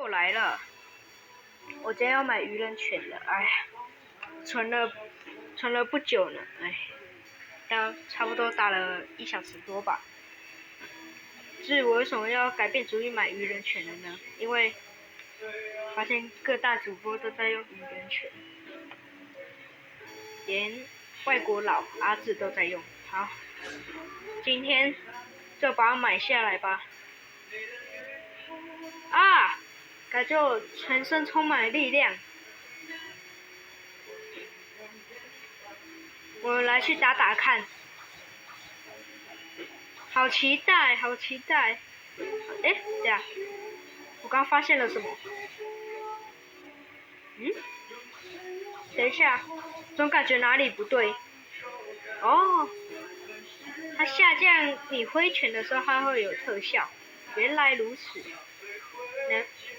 又来了，我今天要买愚人犬了，哎，存了不久呢，哎，差不多打了1小时多吧。至于我为什么要改变主意买愚人犬了呢？因为发现各大主播都在用愚人犬，连外国佬阿志都在用。好，今天就把它买下来吧。啊！感觉我全身充满了力量。我来去打打看。好期待，好期待！哎，等下，我刚发现了什么？等一下，总感觉哪里不对。哦，它下降你挥拳的时候，它会有特效。原来如此，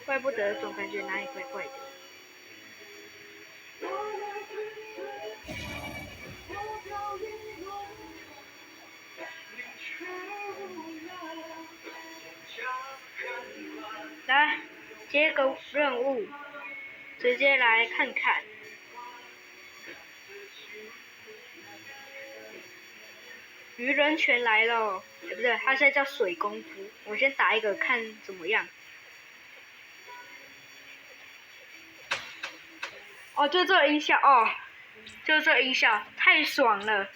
怪不得总感觉哪里怪怪的。来，接个任务，直接来看看。愚人拳来了，不对，它现在叫水功夫。我先打一个看怎么样。哦，就这音效哦，就这音效，太爽了。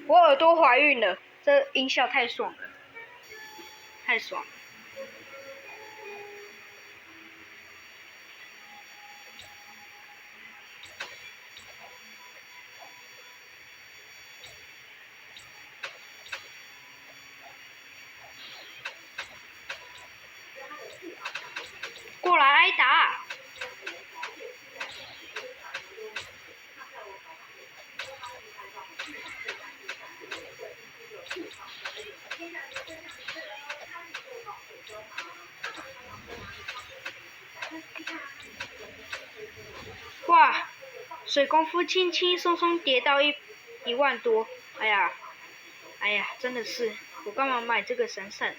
我耳朵怀孕了，这音效太爽了，太爽了。过来挨打！哇，水功夫轻轻松松跌到1万多，哎呀，真的是，我干嘛买这个闪闪？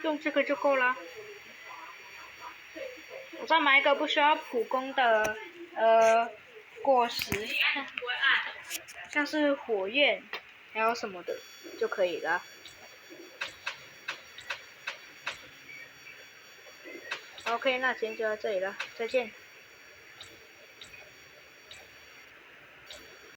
用这个就够了。我再买一个不需要普攻的果实，像是火焰还有什么的就可以了。OK， 那今天就到这里了，再见。